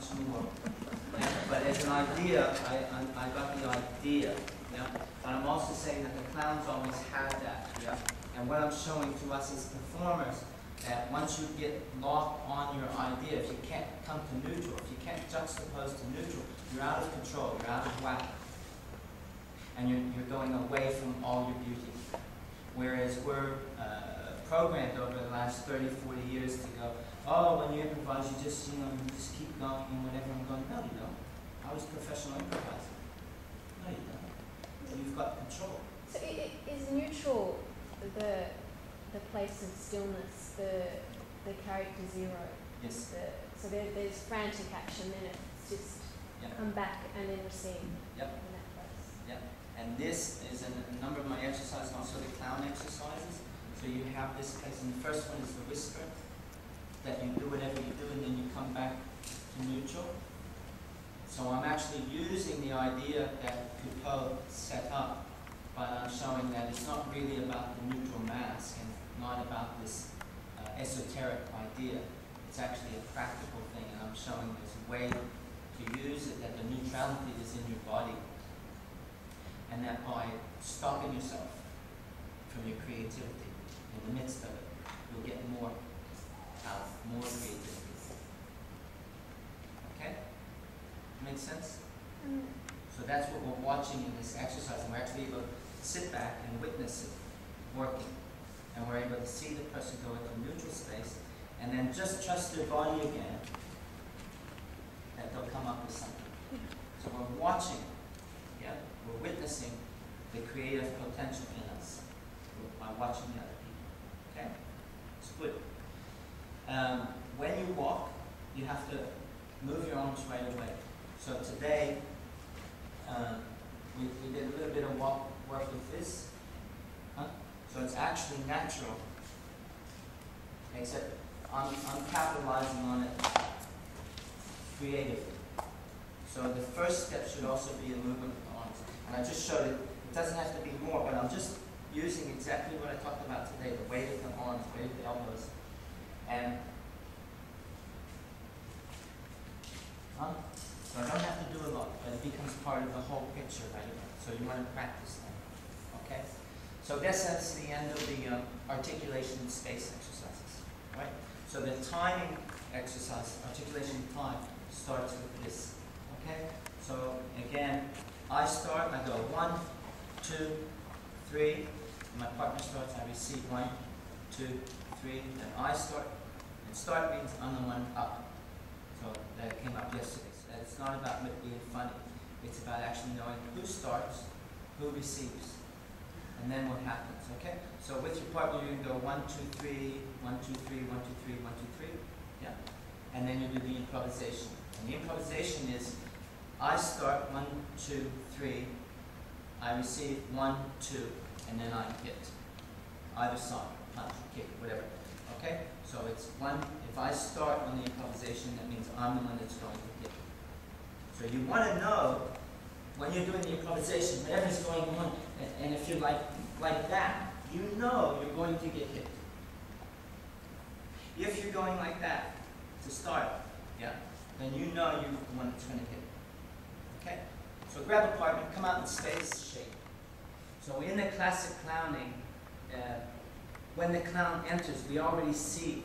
much more. Yeah? But as an idea, I got the idea. Yeah? But I'm also saying that the clowns always had that. Yeah? And what I'm showing to us as performers, that once you get locked on your idea, if you can't come to neutral, if you can't juxtapose to neutral, you're out of control, you're out of whack. And you're going away from all your beauty. Whereas we're programmed over the last 30, 40 years to go, oh, when you improvise, you just keep going and whatever. I'm going, no, you don't. I was a professional improviser. No, you don't. You've got control. So is neutral the place of stillness, the character zero? Yes. So there's frantic action, then it's just come back and then receive in that place. Yep. And this is in a number of my exercises, also the clown exercises. So you have this place, and the first one is the whisper, that you do whatever you do, and then you come back to neutral. So I'm actually using the idea that Coupeau set up, but I'm showing that it's not really about the neutral mask and not about this esoteric idea. It's actually a practical thing, and I'm showing there's a way to use it, that the neutrality is in your body, and that by stopping yourself from your creativity in the midst of it, you'll get more out, more creativity. Okay? Make sense? So that's what we're watching in this exercise, and we're actually able to sit back and witness it working. And we're able to see the person go into neutral space, and then just trust their body again, that they'll come up with something. So we're watching, we're witnessing the creative potential in us by watching the other people. Okay? It's good. When you walk, you have to move your arms right away. So today, we did a little bit of work with this. So it's actually natural, except I'm capitalizing on it creatively. So the first step should also be a movement of the arms. And I just showed it. It doesn't have to be more, but I'm just using exactly what I talked about today, the weight of the arms, weight of the elbows. And so I don't have to do a lot, but it becomes part of the whole picture right away. So you want to practice that. Okay? So that's the end of the articulation and space exercises. Right? So the timing exercise, articulation time, starts with this. Okay? So again, I start, I go 1, 2, 3. My partner starts, I receive 1, 2, 3. Then I start. And start means I'm the one up. So that came up yesterday. So that it's not about it being funny. It's about actually knowing who starts, who receives, and then what happens. Okay? So with your partner, you can go 1, 2, 3, 1, 2, 3, 1, 2, 3, 1, 2, 3. Yeah? And then you do the improvisation. And the improvisation is I start 1, 2, 3. I receive 1, 2, and then I hit. Either side, punch, kick, whatever. Okay? So it's 1. If I start on the improvisation, that means I'm the one that's going to hit. So you want to know when you're doing the improvisation, whatever's going on, and if you're like that, you know you're going to get hit. If you're going like that to start, then you know you're the one that's going to hit. Okay? So grab a partner, come out in space, shake. So in the classic clowning, when the clown enters, we already see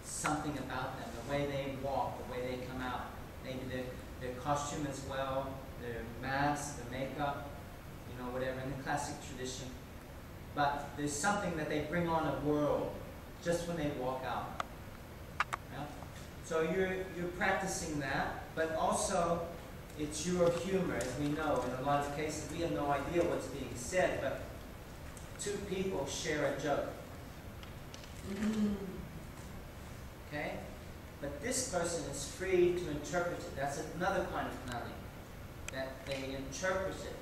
something about them, the way they walk, the way they come out, maybe their costume as well, their mask, their makeup, whatever, in the classic tradition. But there's something that they bring on a world just when they walk out. Yeah? So you're practicing that, but also it's your humor, as we know. In a lot of cases, we have no idea what's being said, but two people share a joke. Okay? But this person is free to interpret it. That's another kind of clowning, that they interpret it.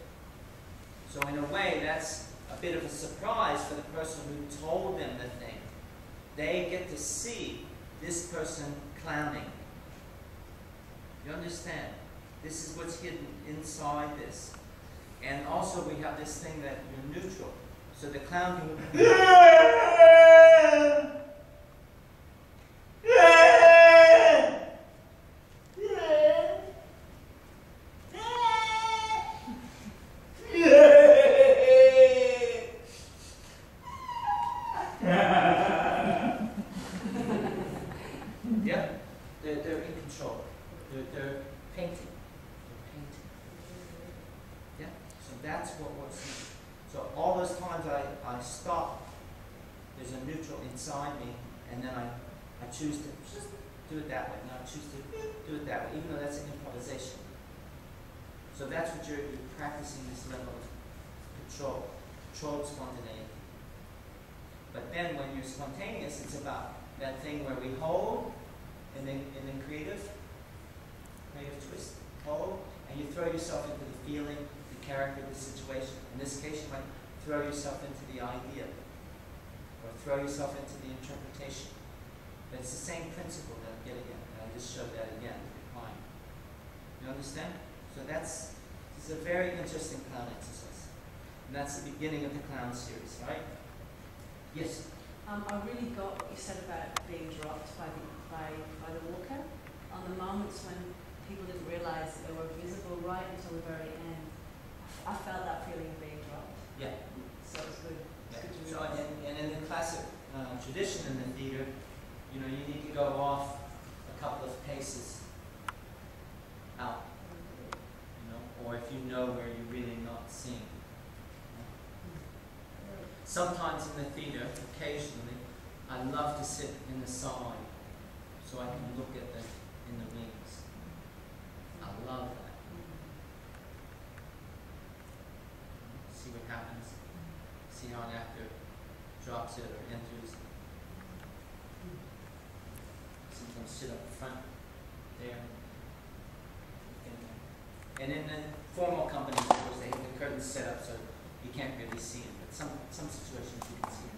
So in a way, that's a bit of a surprise for the person who told them the thing. They get to see this person clowning. You understand? This is what's hidden inside this. And also we have this thing that you're neutral. So the clown can Yeah, they're in control. They're painting. They're painting. Yeah, so that's what we're seeing. So all those times I stop, there's a neutral inside me, and then I choose to just do it that way, and I choose to do it that way, even though that's an improvisation. So that's what you're practicing, this level of control, controlled spontaneity. But then when you're spontaneous, it's about that thing where we hold, and then creative twist, hold, and you throw yourself into the feeling, the character, the situation. In this case, you might throw yourself into the idea, or throw yourself into the interpretation. But it's the same principle that I'm getting at, and I just showed that again with your mind. You understand? So this is a very interesting clown exercise. And that's the beginning of the clown series, right? Yes? I really got what you said about being dropped by the walker. On the moments when people didn't realise that they were visible right until the very end, I felt that feeling of being dropped. Yeah. So it's good. It's good to So, realise. and in the classic tradition in the theater, you know, you need to go off a couple of paces out, you know, or if you know where you're really not seeing. Sometimes in the theater, occasionally, I love to sit in the side so I can look at in the wings. I love that. See what happens. See how an actor drops it or enters. Sometimes sit up front there. And in the formal companies, of course, they have the curtains set up so you can't really see it. But some situations you can see it.